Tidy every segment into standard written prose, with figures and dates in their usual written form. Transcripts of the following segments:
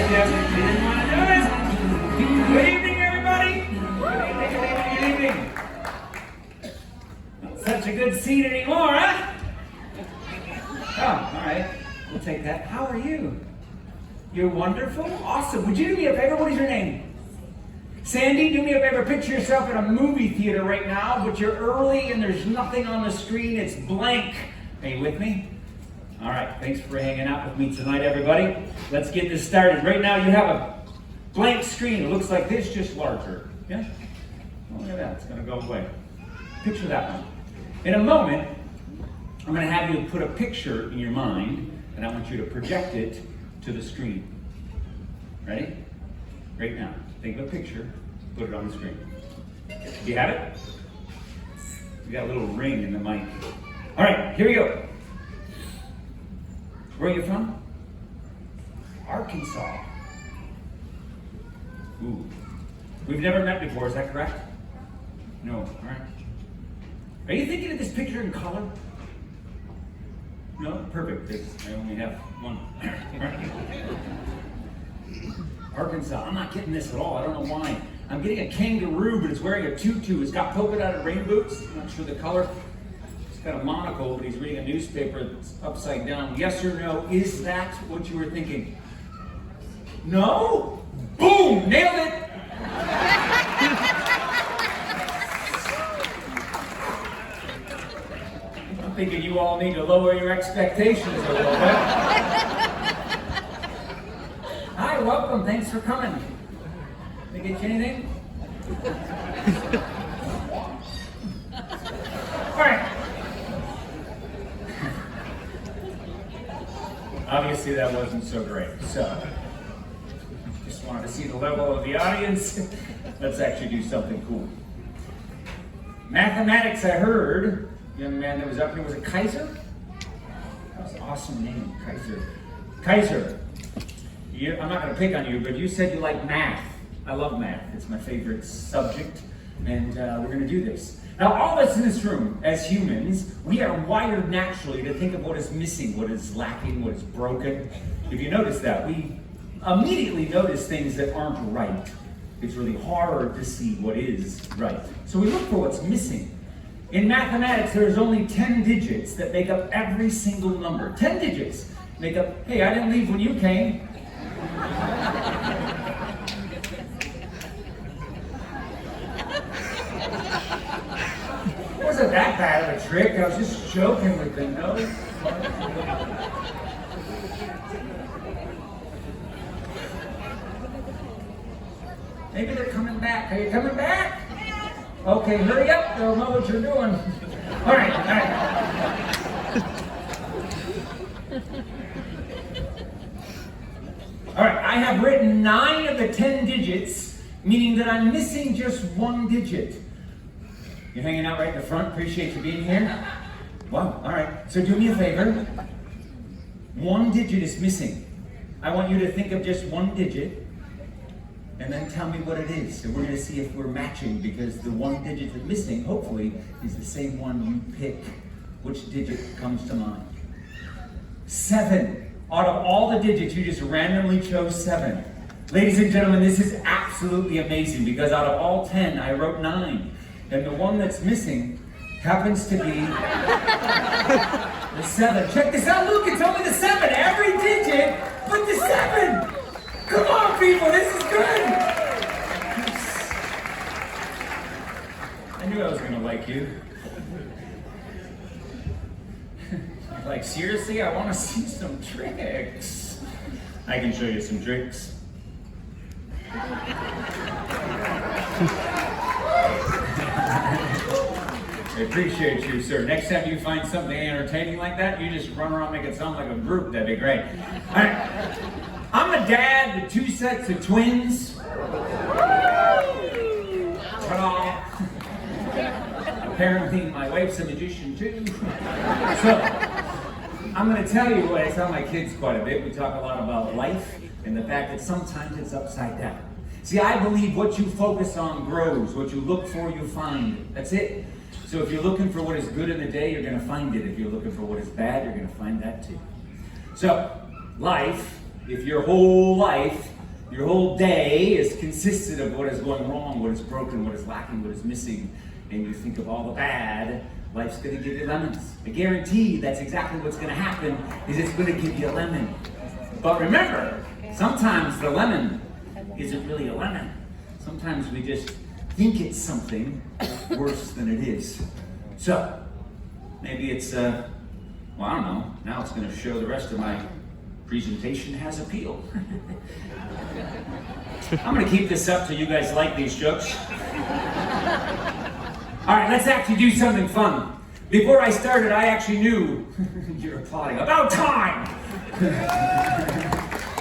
definitely didn't want to do it. Good evening, everybody. Good evening. Not such a good seat anymore, huh? Oh, all right. We'll take that. How are you? You're wonderful? Awesome. Would you do me a favor? What is your name? Sandy, do me a favor. Picture yourself in a movie theater right now, but you're early and there's nothing on the screen. It's blank. Are you with me? All right. Thanks for hanging out with me tonight, everybody. Let's get this started. Right now, you have a blank screen. It looks like this, just larger. Yeah? Oh, look at that. It's going to go away. Picture that one. In a moment, I'm going to have you put a picture in your mind, and I want you to project it to the screen. Ready? Right now. Think of a picture, put it on the screen. Do you have it? You got a little ring in the mic. All right, here we go. Where are you from? Arkansas. Ooh. We've never met before, is that correct? No, all right. Are you thinking of this picture in color? No? Perfect. I only have one. Arkansas. I'm not getting this at all. I don't know why. I'm getting a kangaroo, but it's wearing a tutu. It's got polka dotted rain boots. I'm not sure the color. It's got a monocle, but he's reading a newspaper that's upside down. Yes or no? Is that what you were thinking? No? Boom! Nailed it! I'm thinking you all need to lower your expectations a little bit. Hi, welcome. Thanks for coming. Did I get you anything? All right. Obviously, that wasn't so great. So, just wanted to see the level of the audience. Let's actually do something cool. Mathematics, I heard. Young man that was up here, was it Kaiser? That was an awesome name, Kaiser. Kaiser. I'm not going to pick on you, but you said you like math. I love math. It's my favorite subject, and we're going to do this. Now, all of us in this room, as humans, we are wired naturally to think of what is missing, what is lacking, what is broken. If you notice that, we immediately notice things that aren't right. It's really hard to see what is right. So we look for what's missing. In mathematics, there's only 10 digits that make up every single number. 10 digits make up, hey, I didn't leave when you came. It wasn't that bad of a trick. I was just joking with them, no? Maybe they're coming back. Are you coming back? Okay, hurry up. They'll know what you're doing. All right, all right. All right, I have written 9 of the 10 digits, meaning that I'm missing just one digit. You're hanging out right in the front. Appreciate you being here. Wow, all right. So do me a favor. One digit is missing. I want you to think of just one digit, and then tell me what it is. So we're going to see if we're matching, because the one digit that's missing, hopefully, is the same one you pick. Which digit comes to mind? 7. Out of all the digits, you just randomly chose 7. Ladies and gentlemen, this is absolutely amazing, because out of all 10, I wrote 9. And the one that's missing happens to be the 7. Check this out, look, it's only the 7. Every digit but the 7. Come on, people, this is good. I knew I was going to like you. Like, seriously, I want to see some tricks. I can show you some tricks. I appreciate you, sir. Next time you find something entertaining like that, you just run around and make it sound like a group. That'd be great. All right. I'm a dad to 2 sets of twins. Ta-da. Apparently, my wife's a magician, too. So, I'm going to tell you what I tell my kids quite a bit. We talk a lot about life and the fact that sometimes it's upside down. See, I believe what you focus on grows. What you look for, you find. That's it. So if you're looking for what is good in the day, you're going to find it. If you're looking for what is bad, you're going to find that too. So, life, if your whole life Your whole day is consisted of what is going wrong, what is broken, what is lacking, what is missing, and you think of all the bad. Life's going to give you lemons. I guarantee that's exactly what's going to happen, is it's going to give you a lemon. But remember, sometimes the lemon isn't really a lemon. Sometimes we just think it's something worse than it is. So, maybe it's, well, I don't know. Now it's going to show the rest of my presentation has appeal. I'm going to keep this up till you guys like these jokes. All right, let's actually do something fun. Before I started, I actually knew, you're applauding, about time!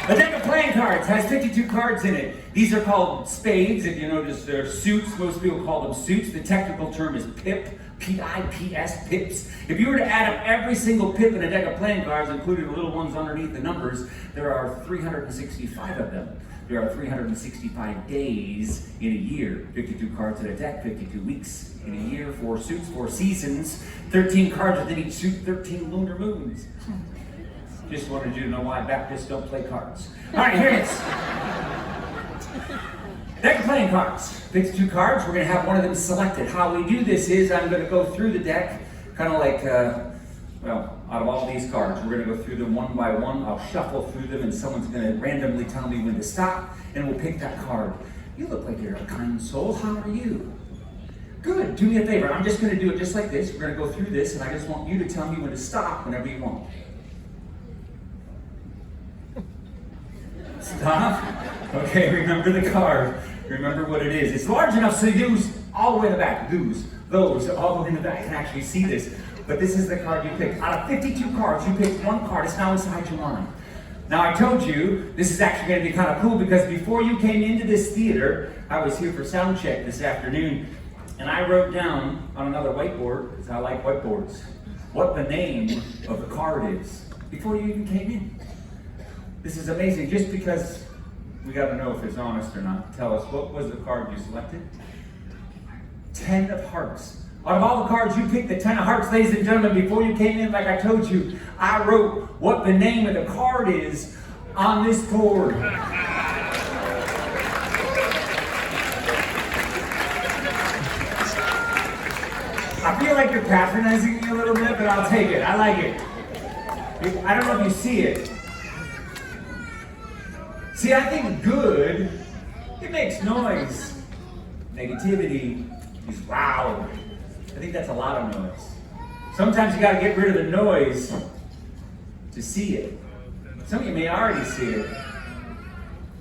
A deck of playing cards has 52 cards in it. These are called spades. If you notice, they're suits. Most people call them suits. The technical term is pip, P-I-P-S, pips. If you were to add up every single pip in a deck of playing cards, including the little ones underneath the numbers, there are 365 of them. There are 365 days in a year. 52 cards in a deck, 52 weeks in a year, 4 suits, 4 seasons, 13 cards within each suit, 13 lunar moons. Just wanted you to know why Baptists don't play cards. All right, here it is. Deck of playing cards. 52 cards. We're going to have one of them selected. How we do this is I'm going to go through the deck, kind of like, well, out of all these cards, we're going to go through them one by one. I'll shuffle through them, and someone's going to randomly tell me when to stop, and we'll pick that card. You look like you're a kind soul. How are you? Good. Do me a favor. I'm just going to do it just like this. We're going to go through this, and I just want you to tell me when to stop whenever you want. Stop. Okay, remember the card. Remember what it is. It's large enough so those all the way in the back. Those all the way in the back can actually see this. But this is the card you picked. Out of 52 cards, you picked one card. It's now inside your mind. Now I told you this is actually going to be kind of cool because before you came into this theater, I was here for sound check this afternoon, and I wrote down on another whiteboard, because I like whiteboards, what the name of the card is before you even came in. This is amazing, just because we got to know if it's honest or not. Tell us, what was the card you selected? 10 of hearts. Out of all the cards, you picked the 10 of hearts, ladies and gentlemen. Before you came in, like I told you, I wrote what the name of the card is on this board. I feel like you're patronizing me a little bit, but I'll take it. I like it. I don't know if you see it. See, I think good, it makes noise. Negativity is loud. I think that's a lot of noise. Sometimes you gotta get rid of the noise to see it. Some of you may already see it.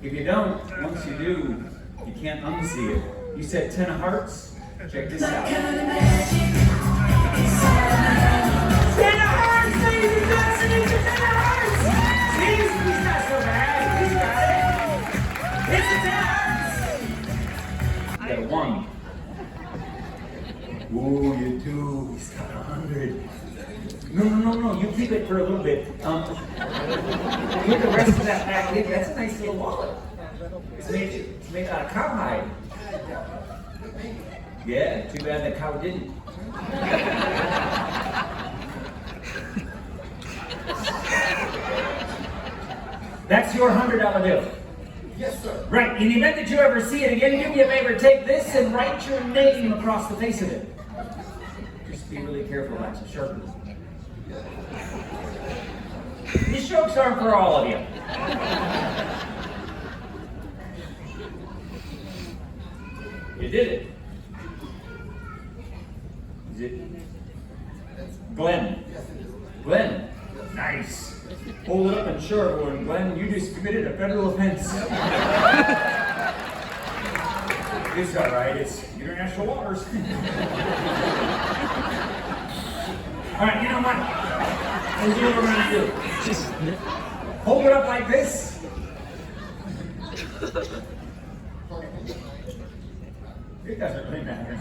If you don't, once you do, you can't unsee it. You said 10 of hearts? Check this out. 10 of hearts, ladies and gentlemen, it's a 10 of hearts! See, he's not so bad, he's got it. It's a 10 of hearts! You got a 1. Ooh, you do. He's got 100. No. You keep it for a little bit. Put the rest of that back in. That's a nice little wallet. It's made out of cowhide. Yeah, too bad the cow didn't. That's your $100 bill. Yes, sir. Right. In the event that you ever see it again, do me a favor. Take this and write your name across the face of it. Just be really careful, that's a sharp one. These jokes aren't for all of you. You did it. Is it Glenn? Yes, it is. Glenn. Nice. Hold it up and show everyone, Glenn, you just committed a federal offense. It's all right, it's international waters. All right, you know what? Let's do what we're gonna do. Just hold it up like this. It doesn't really matter.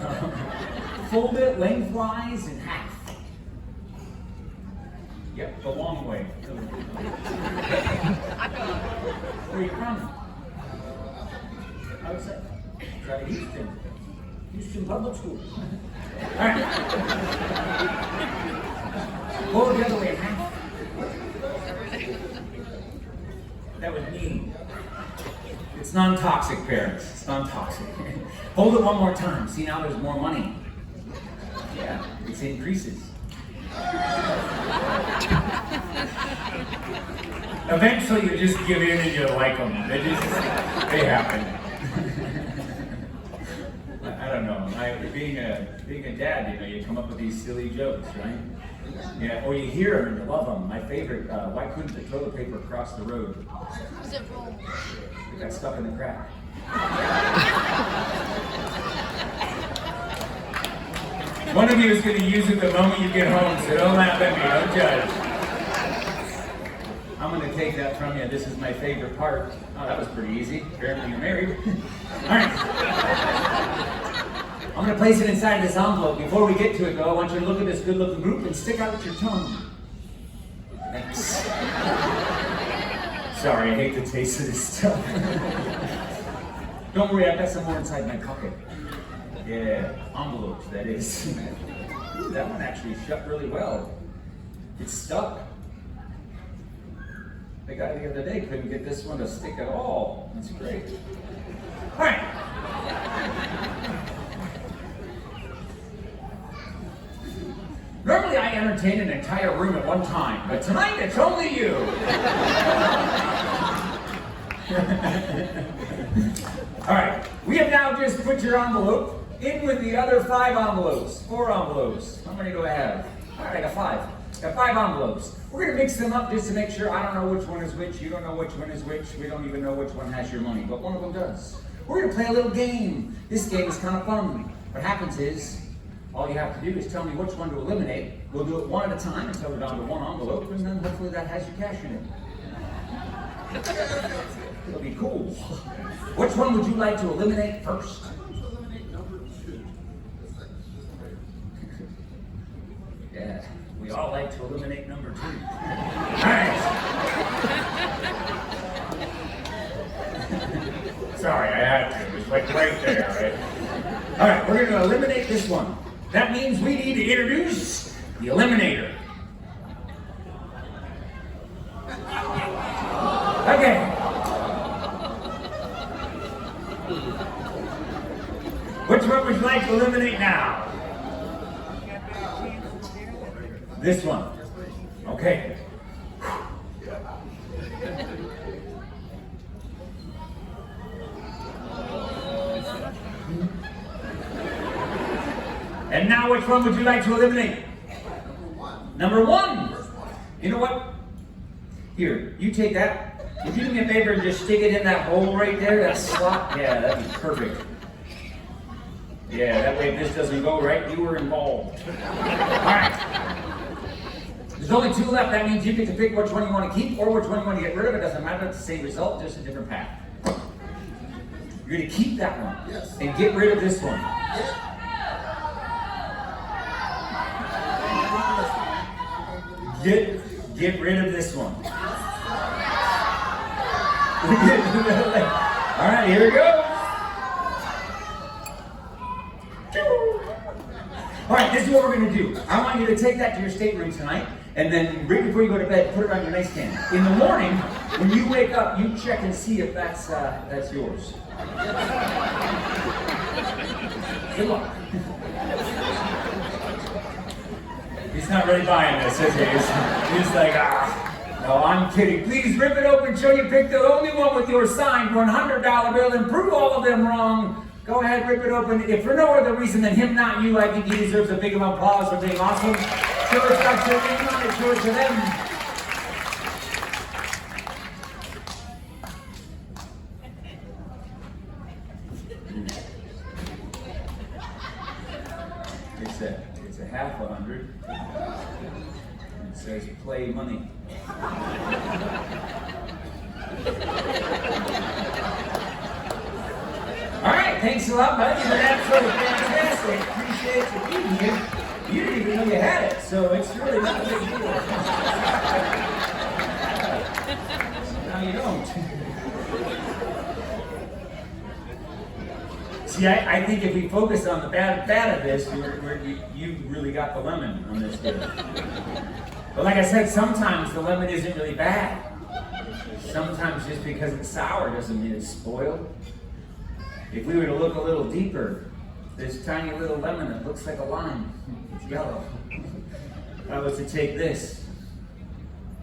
Fold it lengthwise in half. Yep, the long way. Where are you from? Outside. Right, Houston. Houston Public School. All right. Go the other way in half. That was mean. It's non-toxic, parents. It's non-toxic. Hold it one more time. See, now there's more money. Yeah, it increases. Eventually, you just give in and you like them. They happen. I don't know. Being a dad, you come up with these silly jokes, right? Yeah, or you hear them and you love them. My favorite, why couldn't the toilet paper cross the road? It got stuck in the crack. One of you is going to use it the moment you get home, so don't laugh at me, don't judge. I'm going to take that from you. This is my favorite part. Oh, that was pretty easy. Apparently you're married. All right. I'm going to place it inside this envelope. Before we get to it, though, I want you to look at this good-looking group and stick out your tongue. Thanks. Sorry, I hate the taste of this stuff. Don't worry, I've got some more inside my pocket. Yeah, envelopes, that is. Ooh, that one actually shut really well. It's stuck. The guy the other day couldn't get this one to stick at all. That's great. All right. Normally I entertain an entire room at one time, but tonight it's only you. All right, we have now just put your envelope in with the other 5 envelopes, 4 envelopes. How many do I have? All right, I got 5. Got 5 envelopes. We're gonna mix them up just to make sure. I don't know which one is which, you don't know which one is which, we don't even know which one has your money, but one of them does. We're gonna play a little game. This game is kind of fun. What happens is, all you have to do is tell me which one to eliminate. We'll do it one at a time until we're down to 1 envelope, and then hopefully that has your cash in it. It'll be cool. Which one would you like to eliminate first? Yeah, we all like to eliminate number 2. All right. Sorry, I had to. It was like right there, right? All right, we're going to eliminate this one. That means we need to introduce the eliminator. Okay. Which one would you like to eliminate now? This one. Okay. And now which one would you like to eliminate? Number 1. You know what? Here, you take that. Would you do me a favor and just stick it in that hole right there, that slot? Yeah, that'd be perfect. Yeah, that way if this doesn't go right, you were involved. Alright. There's only 2 left. That means you get to pick which one you want to keep or which one you want to get rid of. It doesn't matter. It's the same result, just a different path. You're going to keep that one. Yes. And get rid of this one. Yes. Get rid of this one. All right, here we go. All right, this is what we're going to do. I want you to take that to your stateroom tonight, and then right before you go to bed, put it on your nightstand. In the morning, when you wake up, you check and see if that's yours. Good luck. He's not really buying this, is he? He's like, no, I'm kidding. Please rip it open, show you picked the only one with your signed $100 bill and prove all of them wrong. Go ahead, rip it open. If for no other reason than him, not you, I think he deserves a big applause for being awesome. Show it's got your name on it, show it to them. It's a half 100. It says play money. All right, thanks a lot, bud. You've been absolutely fantastic. Appreciate you being here. You didn't even know you had it, so it's really not a big deal. Now you don't. See, I think if we focus on the bad of this, you really got the lemon on this deal. But like I said, sometimes the lemon isn't really bad. Sometimes just because it's sour doesn't mean it's spoiled. If we were to look a little deeper, this tiny little lemon that looks like a lime, it's yellow. If I was to take this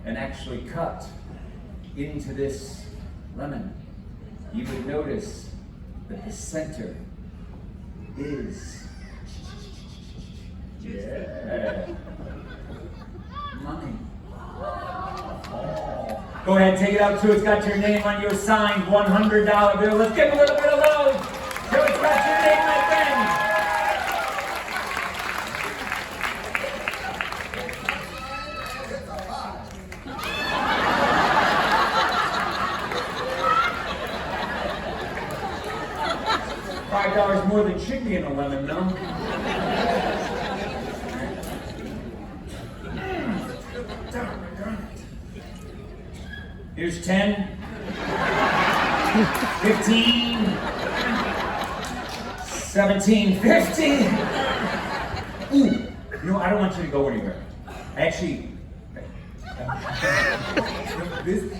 and actually cut into this lemon, you would notice that the center is, money. Go ahead, take it out too. It's got your name on your signed $100 bill. Let's give a little bit of love. So it's got your name, my friend. $5 more than should be in a lemon, no? Here's 10, 15, 17, 15. Ooh, you know, I don't want you to go anywhere. Actually,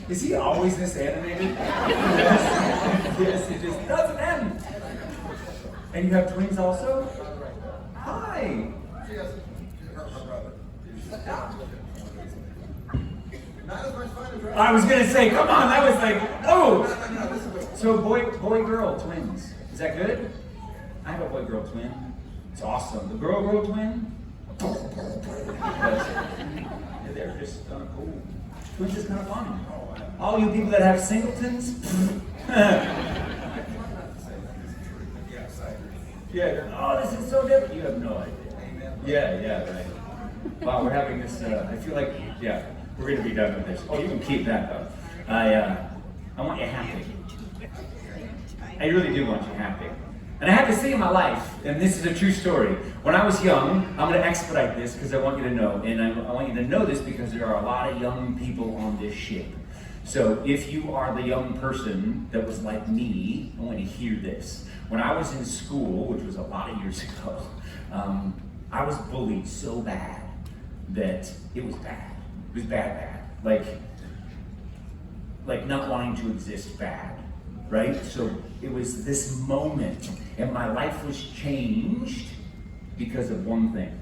is he always this animated? Yes, it just doesn't end. And you have twins also? Hi. I was gonna say, come on, that was like, oh! So boy, girl twins. Is that good? I have a boy, girl twin. It's awesome. The girl, twin? They're just cool. Twins is kind of fun. All you people that have singletons? Yeah. Oh, this is so different. You have no idea. Yeah, right. Wow, we're having this, I feel like, yeah. We're going to be done with this. Oh, you can keep that though. I want you happy. I really do want you happy. And I have to say in my life, and this is a true story, when I was young, I'm going to expedite this because I want you to know, and I want you to know this because there are a lot of young people on this ship. So if you are the young person that was like me, I want you to hear this. When I was in school, which was a lot of years ago, I was bullied so bad that it was bad. It was bad. Like not wanting to exist bad, right? So it was this moment, and my life was changed because of one thing.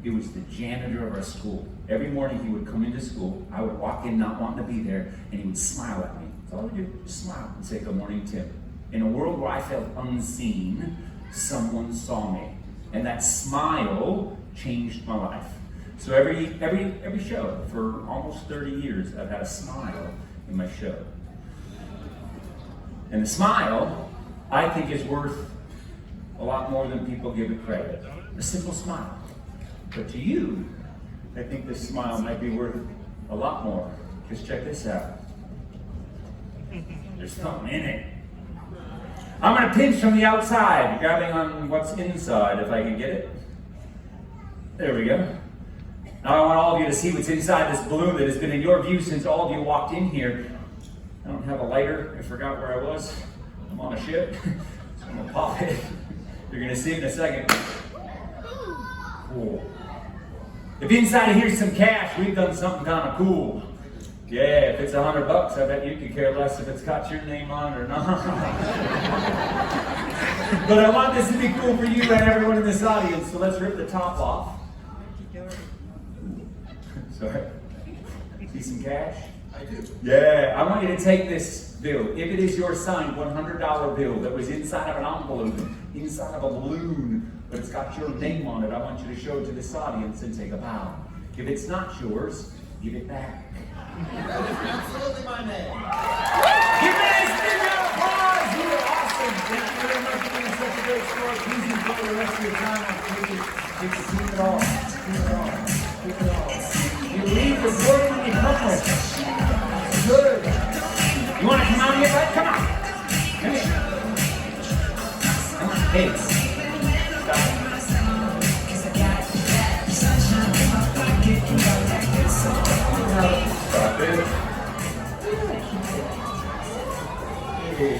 It was the janitor of our school. Every morning he would come into school, I would walk in not wanting to be there, and he would smile at me. That's all he would do, just smile and say, "Good morning, Tim." In a world where I felt unseen, someone saw me. And that smile changed my life. So every show, for almost 30 years, I've had a smile in my show. And the smile, I think, is worth a lot more than people give it credit. A simple smile. But to you, I think this smile might be worth a lot more. Just check this out. There's something in it. I'm going to pinch from the outside, grabbing on what's inside, if I can get it. There we go. Now I want all of you to see what's inside this balloon that has been in your view since all of you walked in here. I don't have a lighter. I forgot where I was. I'm on a ship. So I'm going to pop it. You're going to see it in a second. Cool. If inside of here's some cash, we've done something kind of cool. Yeah, if it's $100, I bet you could care less if it's got your name on it or not. But I want this to be cool for you and everyone in this audience, so let's rip the top off. Sorry. See some cash? I do. Yeah, I want you to take this bill. If it is your signed $100 bill that was inside of an envelope, inside of a balloon, but it's got your name on it, I want you to show it to this audience and take a bow. If it's not yours, give it back. That is absolutely my name. Give me this big round of applause. You are awesome. Thank you very much for being such a great story. Please enjoy the rest of your time on stage. Keep it all. Keep it all. Keep it all. You leave the board when you come with. Good. You want to come out here, bud? Come on. Come here. Come on. Hey. Stop. Stop it. Hey.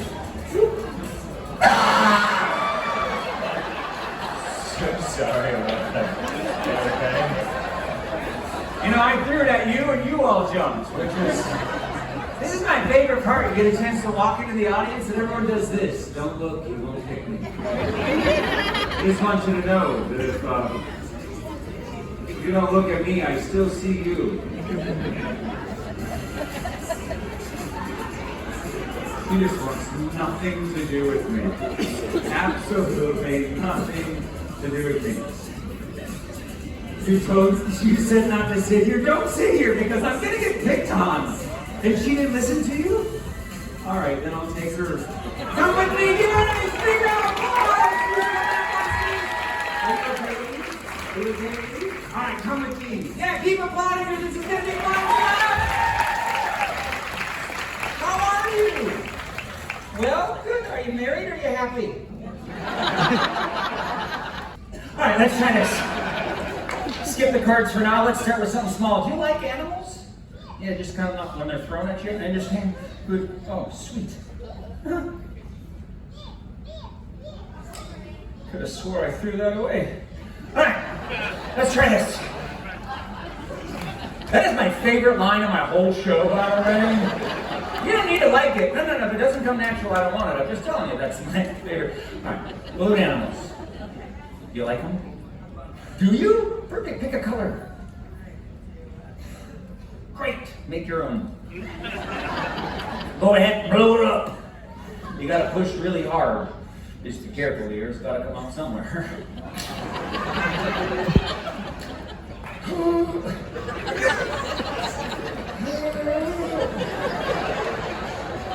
So sorry about that. Okay. You know, I threw it at you and you all jumped, which is, this is my favorite. favorite part. You get a chance to walk into the audience and everyone does this. Don't look, you won't pick me. I just want you to know that if you don't look at me, I still see you. He just wants nothing to do with me. Absolutely nothing to do with me. You said not to sit here. Don't sit here because I'm going to get picked on. And she didn't listen to you? All right, then I'll take her. Come with me. Give her a nice big round of applause. Are you okay? All right, come with me. Yeah, keep applauding because this is going to be fun. How are you? Well, good. Are you married or are you happy? All right, let's try this. Skip the cards for now. Let's start with something small. Do you like animals? Yeah, just kind of when they're thrown at you. I understand. Good. Oh, sweet. Huh. Could have swore I threw that away. All right, let's try this. That is my favorite line of my whole show, by the way. You don't need to like it. No. If it doesn't come natural, I don't want it. I'm just telling you, that's my favorite. All right, balloon animals. You like them? Do you? Perfect. Pick a color. Great. Make your own. Go ahead, blow it up. You gotta push really hard. Just be careful here. It's gotta come out somewhere.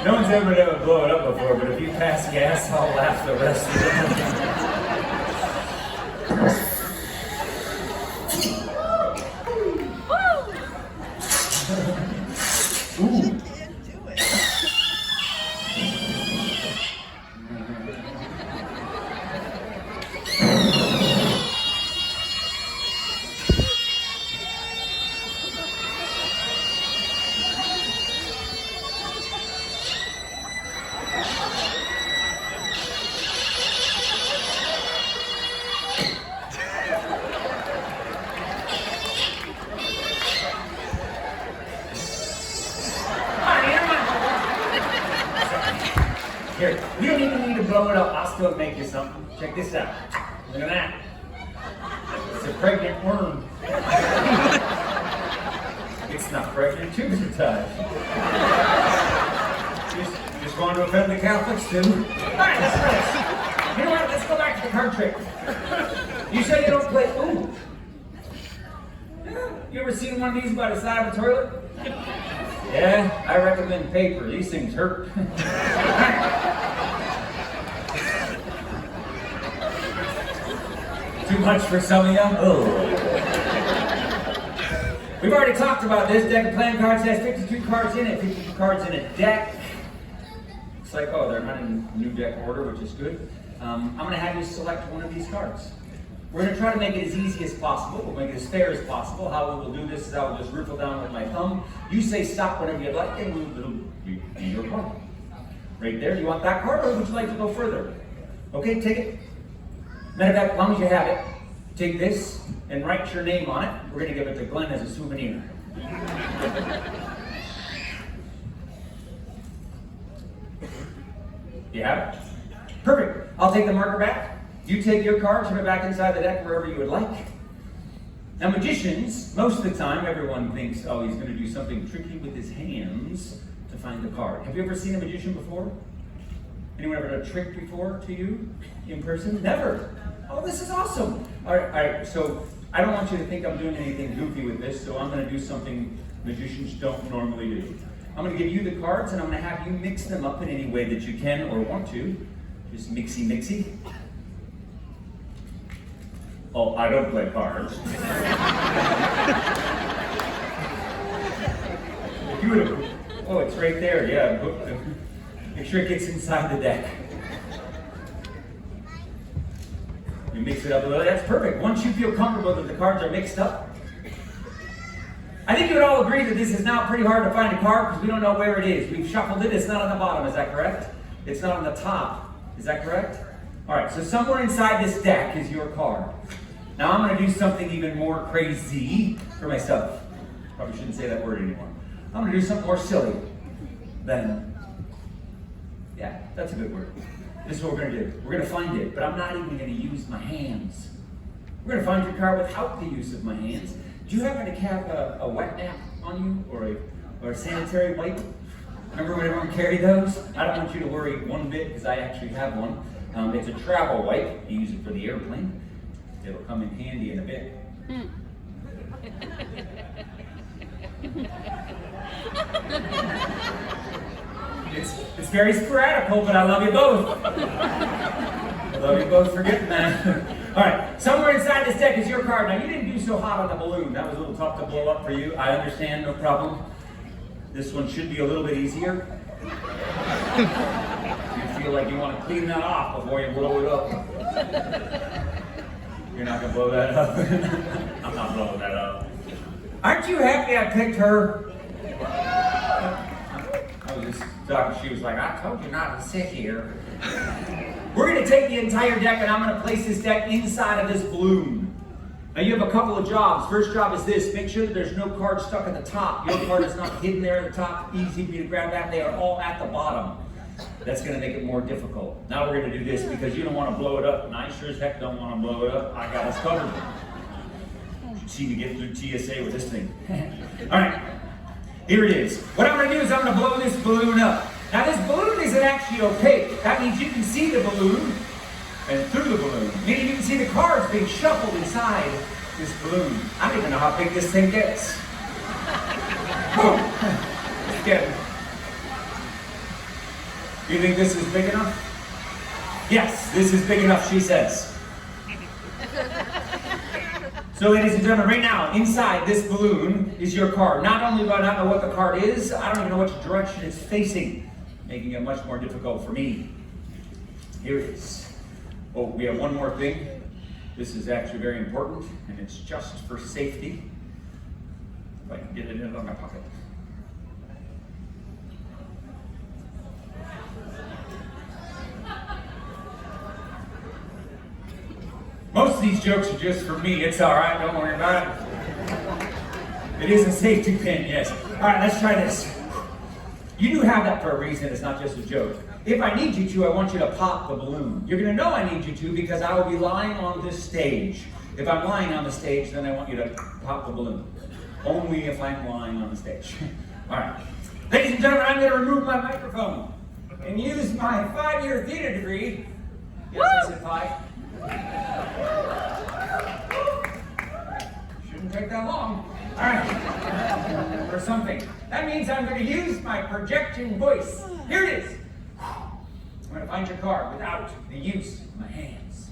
No one's ever been able to blow it up before, but if you pass gas, I'll laugh the rest of it. Ooh. Here, we don't even need to blow it up. I'll still make you something. Check this out. Look at that. It's a pregnant worm. It's not pregnant, tubes are tied. Just want to offend the Catholics too. Alright, let's try this. You know what? Let's go back to the card trick. You said you don't play. Ooh. You ever seen one of these by the side of a toilet? Yeah, I recommend paper. These things hurt. Too much for some of you? Oh. We've already talked about this. Deck of playing cards has 52 cards in it. 52 cards in a deck. It's like, oh, they're not in new deck order, which is good. I'm going to have you select one of these cards. We're going to try to make it as easy as possible. We'll make it as fair as possible. How we will do this is I will just riffle down with my thumb. You say stop whenever you'd like, and it'll be your card. Right there. Do you want that card, or would you like to go further? Okay, take it. Matter of fact, as long as you have it, take this and write your name on it. We're going to give it to Glenn as a souvenir. You have it? Perfect. I'll take the marker back. You take your card, turn it back inside the deck wherever you would like. Now, magicians, most of the time, everyone thinks, oh, he's going to do something tricky with his hands to find the card. Have you ever seen a magician before? Anyone ever done a trick before to you in person? Never. Oh, this is awesome. All right, so I don't want you to think I'm doing anything goofy with this, so I'm going to do something magicians don't normally do. I'm going to give you the cards, and I'm going to have you mix them up in any way that you can or want to. Just mixy. Oh, I don't play cards. If you would have, oh, it's right there, yeah. Make sure it gets inside the deck. You mix it up a little, that's perfect. Once you feel comfortable that the cards are mixed up, I think you would all agree that this is now pretty hard to find a card because we don't know where it is. We've shuffled it, it's not on the bottom, is that correct? It's not on the top, is that correct? All right, so somewhere inside this deck is your card. Now I'm going to do something even more crazy for myself. Probably shouldn't say that word anymore. I'm going to do something more silly. then, yeah, that's a good word. This is what we're going to do. We're going to find it, but I'm not even going to use my hands. We're going to find your car without the use of my hands. Do you happen to have a wet nap on you or a sanitary wipe? Remember when everyone carried those? I don't want you to worry one bit because I actually have one. It's a travel wipe. You use it for the airplane. It'll come in handy in a bit. It's very sporadical, but I love you both. I love you both for getting that. All right, somewhere inside this deck is your card. Now, you didn't do so hot on the balloon. That was a little tough to blow up for you. I understand, no problem. This one should be a little bit easier. You feel like you want to clean that off before you blow it up. You're not going to blow that up. I'm not blowing that up. Aren't you happy I picked her? I was just talking, she was like, I told you not to sit here. We're going to take the entire deck and I'm going to place this deck inside of this balloon. Now you have a couple of jobs. First job is this, make sure that there's no card stuck at the top. Your card is not hidden there at the top, easy for you to grab that. They are all at the bottom. That's going to make it more difficult. Now we're going to do this because you don't want to blow it up, and I sure as heck don't want to blow it up. I got us covered. You should see me get through TSA with this thing. All right, here it is. What I'm going to do is I'm going to blow this balloon up. Now this balloon isn't actually opaque. That means you can see the balloon and through the balloon. Meaning you can see the cards being shuffled inside this balloon. I don't even know how big this thing gets. It's getting. Do you think this is big enough? Yes, this is big enough, she says. So ladies and gentlemen, right now, inside this balloon is your card. Not only do I not know what the card is, I don't even know which direction it's facing, making it much more difficult for me. Here it is. Oh, we have one more thing. This is actually very important, and it's just for safety. If I can get it in my pocket. Most of these jokes are just for me. It's all right, don't worry about it. It is a safety pin, yes. All right, let's try this. You do have that for a reason. It's not just a joke. If I need you to, I want you to pop the balloon. You're going to know I need you to because I will be lying on this stage. If I'm lying on the stage, then I want you to pop the balloon. Only if I'm lying on the stage. All right. Ladies and gentlemen, I'm going to remove my microphone and use my 5-year theater degree. Yes, I said 5. Shouldn't take that long. All right. Or something. That means I'm going to use my projection voice. Here it is. I'm going to find your card without the use of my hands.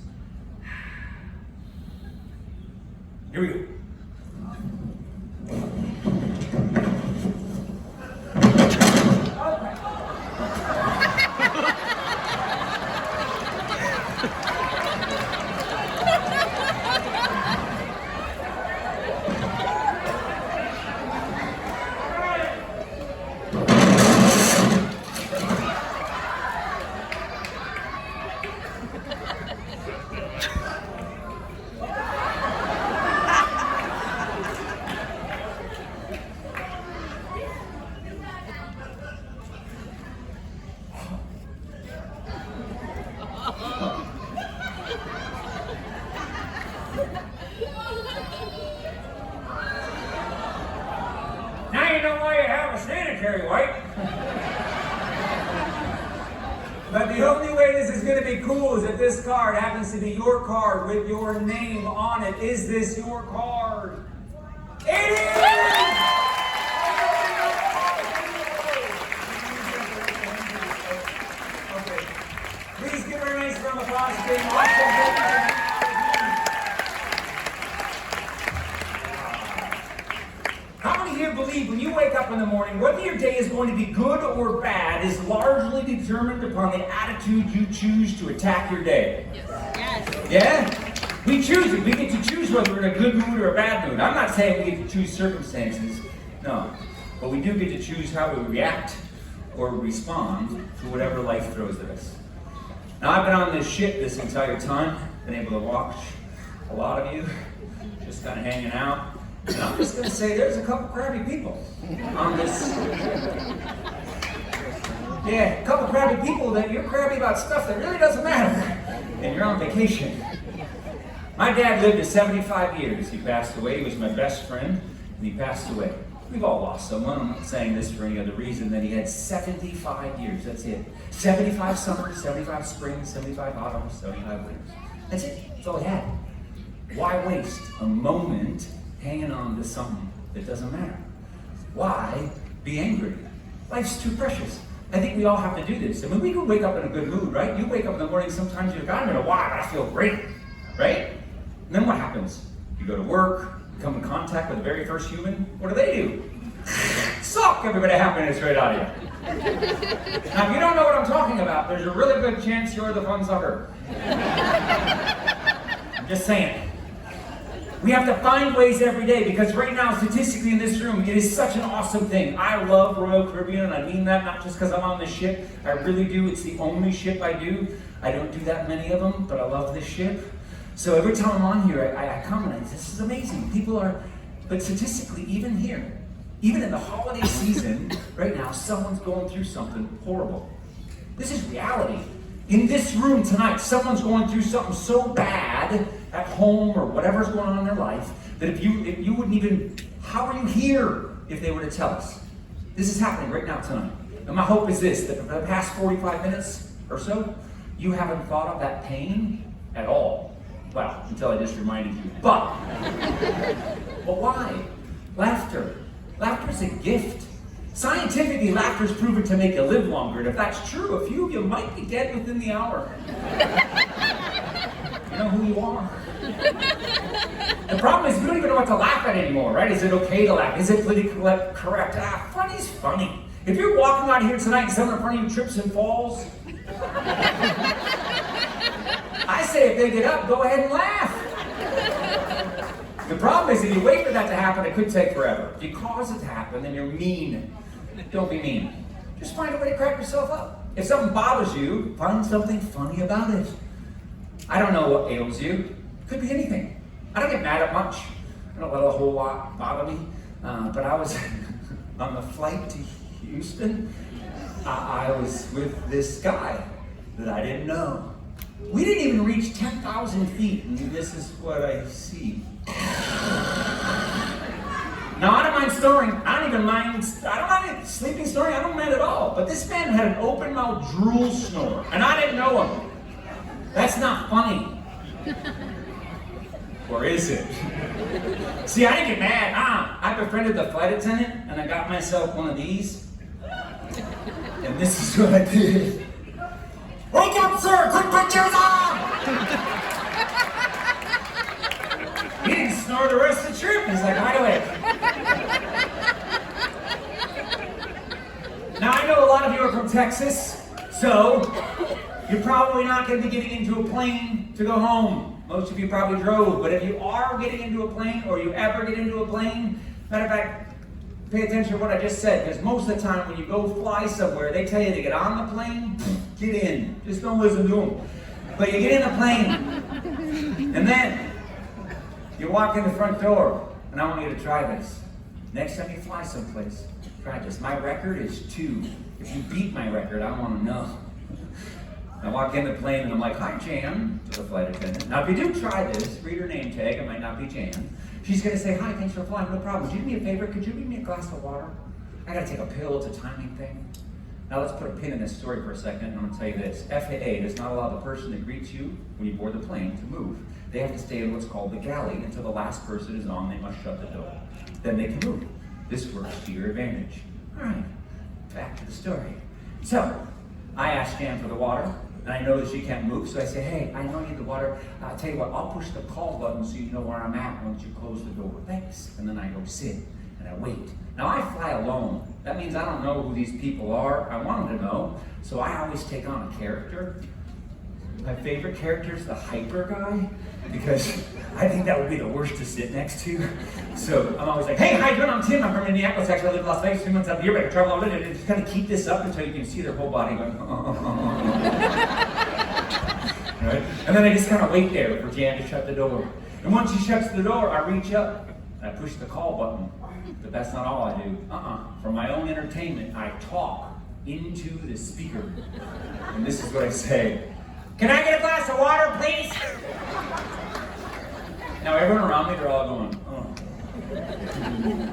Here we go. Now you know why you have a sanitary wipe. But the only way this is going to be cool is if this card happens to be your card with your name on it. Is this your card? It is! Okay. Please give her a nice round of applause. It's been awesome. How many here believe when you wake up in the morning, whether your day is going to be good or bad is largely determined upon the attitude you choose to attack your day? Yes. Yeah? We choose it. We get to choose whether we're in a good mood or a bad mood. I'm not saying we get to choose circumstances. No. But we do get to choose how we react or respond to whatever life throws at us. Now, I've been on this ship this entire time. Been able to watch a lot of you just kind of hanging out. And I'm just going to say there's a couple crappy people on this Yeah, a couple crabby people that you're crabby about stuff that really doesn't matter. And you're on vacation. My dad lived to 75 years. He passed away. He was my best friend, and he passed away. We've all lost someone. I'm not saying this for any other reason than he had 75 years. That's it. 75 summers, 75 springs, 75 autumns, 75 winters. That's it. That's all he had. Why waste a moment hanging on to something that doesn't matter? Why be angry? Life's too precious. I think we all have to do this. I mean, we can wake up in a good mood, right? You wake up in the morning, sometimes you're like, I'm gonna why? I feel great, right? And then what happens? You go to work, come in contact with the very first human. What do? Suck everybody happiness right out of you. Now, if you don't know what I'm talking about, there's a really good chance you're the fun sucker. I'm just saying. We have to find ways every day because right now, statistically in this room, it is such an awesome thing. I love Royal Caribbean, and I mean that not just because I'm on this ship. I really do. It's the only ship I do. I don't do that many of them, but I love this ship. So every time I'm on here, I come and I say, this is amazing. People are, but statistically, even here, even in the holiday season, right now, someone's going through something horrible. This is reality. In this room tonight, someone's going through something so bad at home or whatever's going on in their life that if you wouldn't even, how are you here if they were to tell us? This is happening right now tonight. And my hope is this, that for the past 45 minutes or so, you haven't thought of that pain at all. Well, until I just reminded you. But why? Laughter. Laughter is a gift. Scientifically, laughter is proven to make you live longer. And if that's true, a few of you might be dead within the hour. You know who you are. The problem is we don't even know what to laugh at anymore, right? Is it okay to laugh? Is it politically correct? Funny's funny. If you're walking out here tonight and someone in front of you trips and falls, I say if they get up, go ahead and laugh. The problem is if you wait for that to happen, it could take forever. If you cause it to happen, then you're mean. Don't be mean. Just find a way to crack yourself up. If something bothers you, find something funny about it. I don't know what ails you. Could be anything. I don't get mad at much. I don't let a whole lot bother me. But I was on the flight to Houston. I was with this guy that I didn't know. We didn't even reach 10,000 feet, and this is what I see. Now, I don't mind snoring. I don't mind sleeping snoring. I don't mind at all. But this man had an open mouth drool snore, and I didn't know him. That's not funny. Or is it? See, I didn't get mad. I befriended the flight attendant, and I got myself one of these. And this is what I did. Wake up, sir! Quick, put yours on! He didn't snore the rest of the trip. He's like, hide away. Now, I know a lot of you are from Texas, so you're probably not going to be getting into a plane to go home. Most of you probably drove, but if you are getting into a plane, or you ever get into a plane, matter of fact, pay attention to what I just said, because most of the time when you go fly somewhere, they tell you to get on the plane, get in. Just don't listen to them. But you get in the plane, and then you walk in the front door, and I want you to try this. Next time you fly someplace, try this. My record is 2. If you beat my record, I want to know. I walk in the plane, and I'm like, hi, Jan, to the flight attendant. Now, if you do try this, read her name tag. It might not be Jan. She's going to say, hi, thanks for flying, no problem. Would you do me a favor? Could you read me a glass of water? I got to take a pill. It's a timing thing. Now, let's put a pin in this story for a second, and I'm going to tell you this. FAA does not allow the person that greets you when you board the plane to move. They have to stay in what's called the galley until the last person is on. They must shut the door. Then they can move. This works to your advantage. All right, back to the story. So, I asked Jan for the water, and I know that she can't move, so I say, hey, I know you need the water. I'll tell you what, I'll push the call button so you know where I'm at once you close the door. Thanks. And then I go sit, and I wait. Now, I fly alone. That means I don't know who these people are. I want them to know, so I always take on a character. My favorite character is the hyper guy, because I think that would be the worst to sit next to. So I'm always like, hey, how you doing? I'm Tim. I'm from Minneapolis. Actually, I live in Las Vegas 2 months out of the year, but I travel all day. And just kind of keep this up until you can see their whole body going, right? And then I just kind of wait there for Jan to shut the door. And once she shuts the door, I reach up and I push the call button. But that's not all I do. For my own entertainment, I talk into the speaker. And this is what I say. Can I get a glass of water, please? Now everyone around me, they're all going, oh.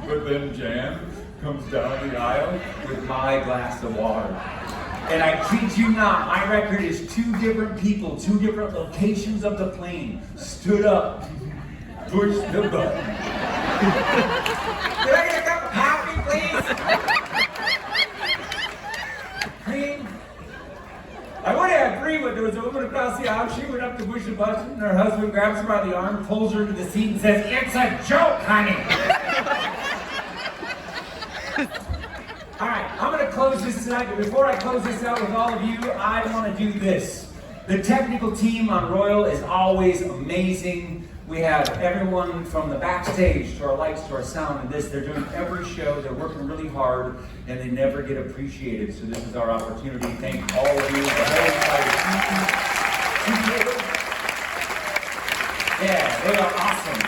But then Jan comes down the aisle with my glass of water. And I kid you not, my record is 2 different people, 2 different locations of the plane, stood up, pushed the button. Can I get a cup of coffee, please? Cream? I would have agreed, but there was a woman across the aisle. She went up to push the button, and her husband grabs her by the arm, pulls her into the seat, and says, "It's a joke, honey." All right, I'm going to close this tonight, but before I close this out with all of you, I want to do this. The technical team on Royal is always amazing. We have everyone from the backstage to our lights to our sound and this. They're doing every show. They're working really hard, and they never get appreciated. So this is our opportunity. Thank all of you. The whole entire team. Yeah, they are awesome.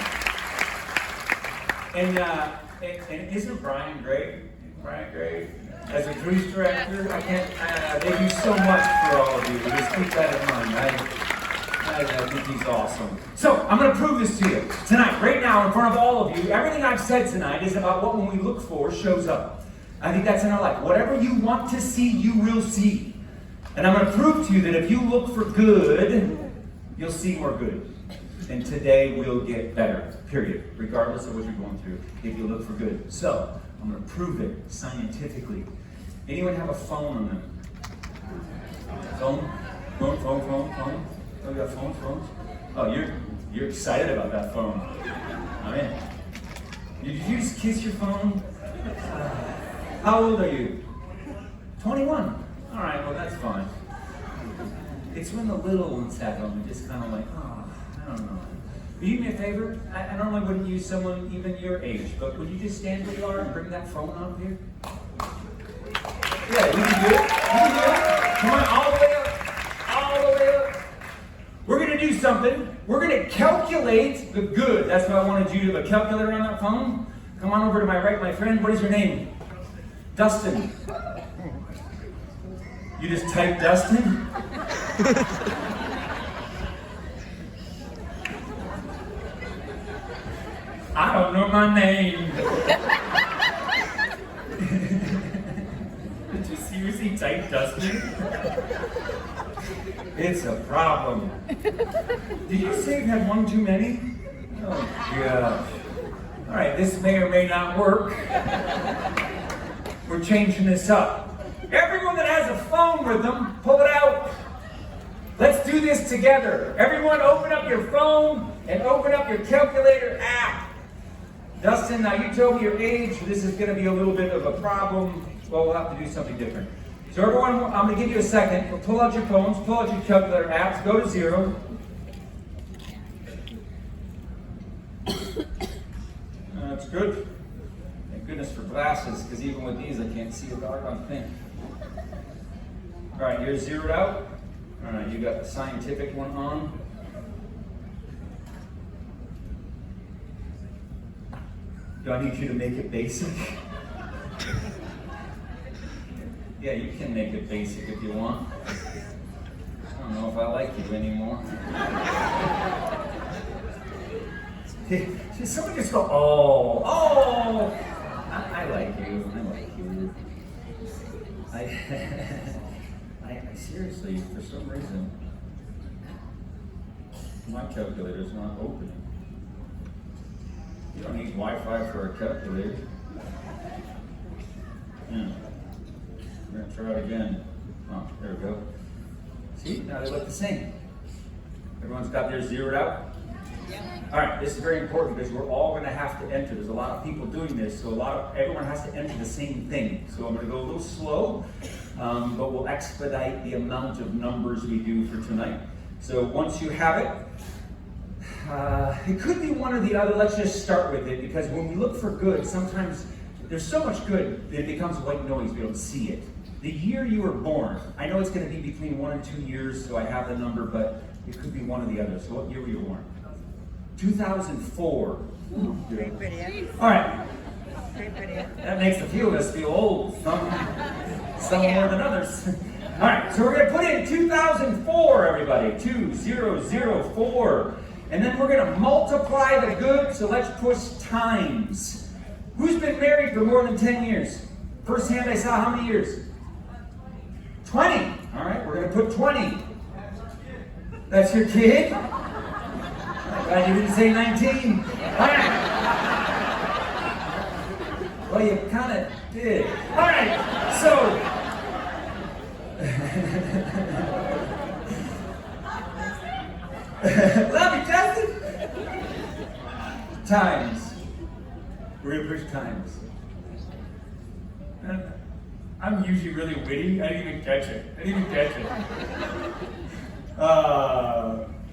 And isn't Brian great? Brian great? As a cruise director, I can't. They do so much for all of you. Just keep that in mind. I think he's awesome. So, I'm going to prove this to you tonight, right now, in front of all of you. Everything I've said tonight is about what when we look for shows up. I think that's in our life. Whatever you want to see, you will see. And I'm going to prove to you that if you look for good, you'll see more good. And today will get better, period. Regardless of what you're going through, if you look for good. So, I'm going to prove it scientifically. Anyone have a phone on them? Phone? Oh, you got phones? Oh, you're excited about that phone. I'm in. Did you just kiss your phone? How old are you? 21. All right, well that's fine. It's when the little ones have them, just kind of like, oh, I don't know. Will you do me a favor? I normally wouldn't use someone even your age, but would you just stand where you are and bring that phone up here? Yeah, you can do it. You can do it. Come on, all the way up. All the way up. We're going to do something. We're going to calculate the good. That's why I wanted you to have a calculator on that phone. Come on over to my right, my friend. What is your name? Dustin. You just typed Dustin? I don't know my name. Did you seriously type Dustin? It's a problem. Did you say you had one too many? Oh, gosh. All right, this may or may not work. We're changing this up. Everyone that has a phone with them, pull it out. Let's do this together. Everyone open up your phone and open up your calculator app. Dustin, now you told me your age. This is going to be a little bit of a problem. Well, we'll have to do something different. So everyone, I'm going to give you a second. We'll pull out your phones, pull out your calculator apps, go to 0. That's good. Thank goodness for glasses, because even with these, I can't see a doggone thing. All right, you're zeroed out. All right, you got the scientific one on. Do I need you to make it basic? Yeah, you can make it basic if you want. I don't know if I like you anymore. Someone just go, oh. I like you. I seriously, for some reason, my calculator's not opening. You don't need Wi-Fi for a calculator. Yeah. We're going to try it again. Oh, there we go. See, now they look the same. Everyone's got theirs zeroed out? All right, this is very important because we're all going to have to enter. There's a lot of people doing this, so everyone has to enter the same thing. So I'm going to go a little slow, but we'll expedite the amount of numbers we do for tonight. So once you have it, it could be one or the other. Let's just start with it, because when we look for good, sometimes there's so much good that it becomes white noise. We don't see it. The year you were born, I know it's going to be between 1 and 2 years, so I have the number, but it could be one or the other. So what year were you born? 2004. Very pretty. All right. Very pretty. That makes a few of us feel old. Some more than others. All right, so we're going to put in 2004, everybody. 2004. And then we're going to multiply the good, so let's push times. Who's been married for more than 10 years? First hand I saw, how many years? 20. All right, we're going to put 20. That's your kid? I'm glad you didn't say 19. All right. Well, you kind of did. All right, so. Love you, Justin. Times. We're going to push times. I'm usually really witty. I didn't even catch it.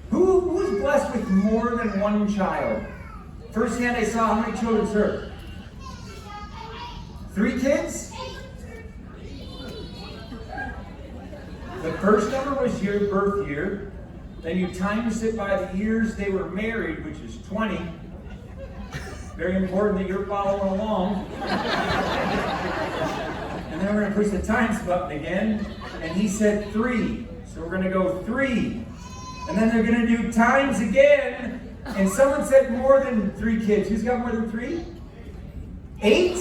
Who's blessed with more than one child? First hand I saw, how many children, sir? 3 kids? The first number was your birth year. Then you times it by the years they were married, which is 20. Very important that you're following along. And then we're going to push the times button again. And he said 3. So we're going to go 3. And then they're going to do times again. And someone said more than 3 kids. Who's got more than 3? 8?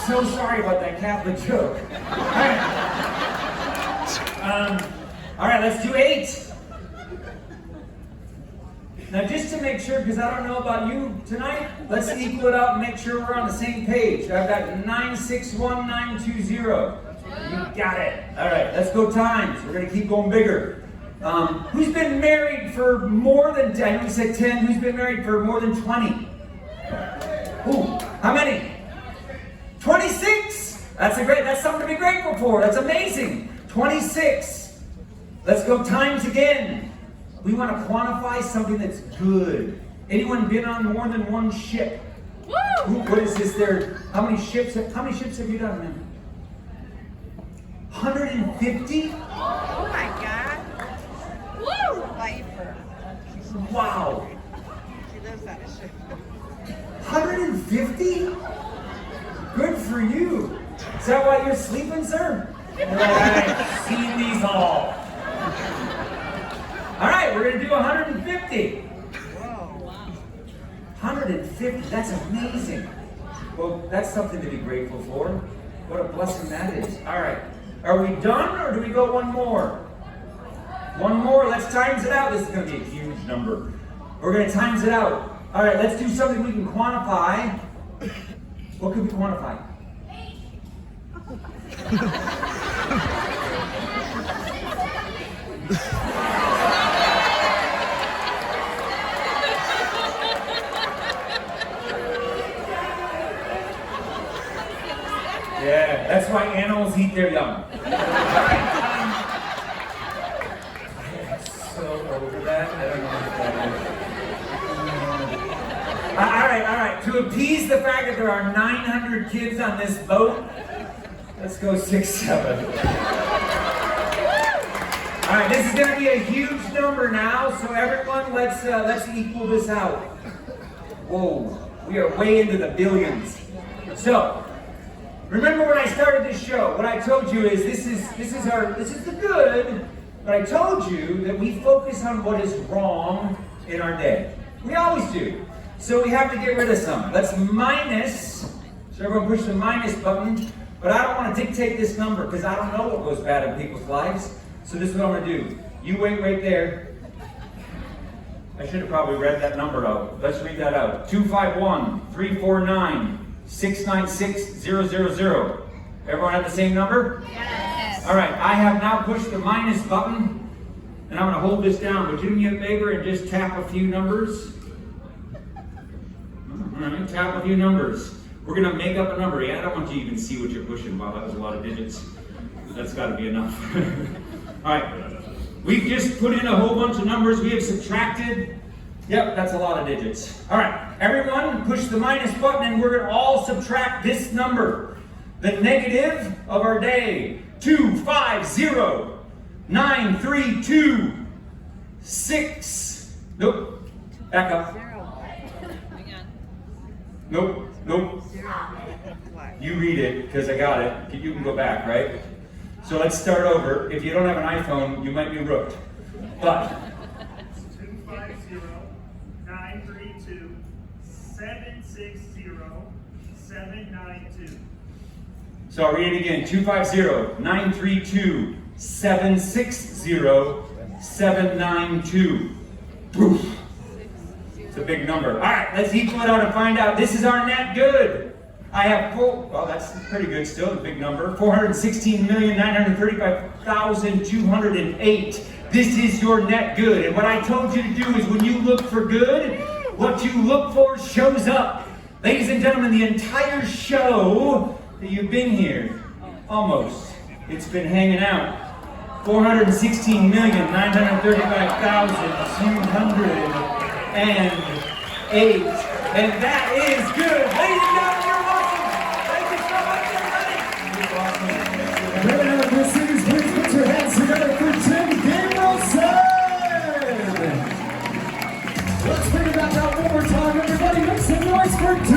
So sorry about that Catholic joke. All right, let's do 8. Now, just to make sure, because I don't know about you tonight, let's equal it out and make sure we're on the same page. I've got 961920. You got it. All right, let's go times. We're going to keep going bigger. Who's been married for more than 10? I know you said 10. Who's been married for more than 20? Ooh, how many? 26. That's something to be grateful for. That's amazing. 26. Let's go times again. We want to quantify something that's good. Anyone been on more than one ship? Woo! What is this there? How many ships have you done, man? 150? Oh my God. Woo! Lifer. Wow. She lives on a ship. 150? Good for you. Is that why you're sleeping, sir? I've seen these all. All right, we're going to do 150. Whoa. 150, that's amazing. Well, that's something to be grateful for. What a blessing that is. All right, are we done or do we go one more? One more, let's times it out. This is going to be a huge number. We're going to times it out. All right, let's do something we can quantify. What could we quantify? Yeah, that's why animals eat their young. I'm so over that. I don't know what that is. All right. To appease the fact that there are 900 kids on this boat, let's go 6, 7. All right, this is going to be a huge number now. So everyone, let's equal this out. Whoa, we are way into the billions. So. Remember when I started this show, what I told you is this is the good, but I told you that we focus on what is wrong in our day. We always do. So we have to get rid of some. Let's minus, so everyone push the minus button, but I don't want to dictate this number because I don't know what goes bad in people's lives. So this is what I'm going to do. You wait right there. I should have probably read that number out. Let's read that out. 251-349. 696-000. Everyone have the same number? Yes. All right, I have now pushed the minus button, and I'm going to hold this down. Would you do me a favor and just tap a few numbers? All right, tap a few numbers. We're going to make up a number. Yeah, I don't want you to even see what you're pushing. Wow, that was a lot of digits. That's got to be enough. All right, we've just put in a whole bunch of numbers. We have subtracted. Yep, that's a lot of digits. All right, everyone push the minus button and we're going to all subtract this number. The negative of our day. 250-932-6. Nope. Back up. Hang on. Nope. Zero. What? You read it, because I got it. You can go back, right? So let's start over. If you don't have an iPhone, you might be rooked. But 250-932-760-792. So I'll read it again. 250-932-760-792. Poof. It's a big number. All right, let's equal it out and find out. This is our net good. I have well, that's pretty good still, a big number. 416,935,208. This is your net good. And what I told you to do is when you look for good, what you look for shows up. Ladies and gentlemen, the entire show that you've been here, almost, it's been hanging out. 416,935,208. And that is good. Ladies and gentlemen,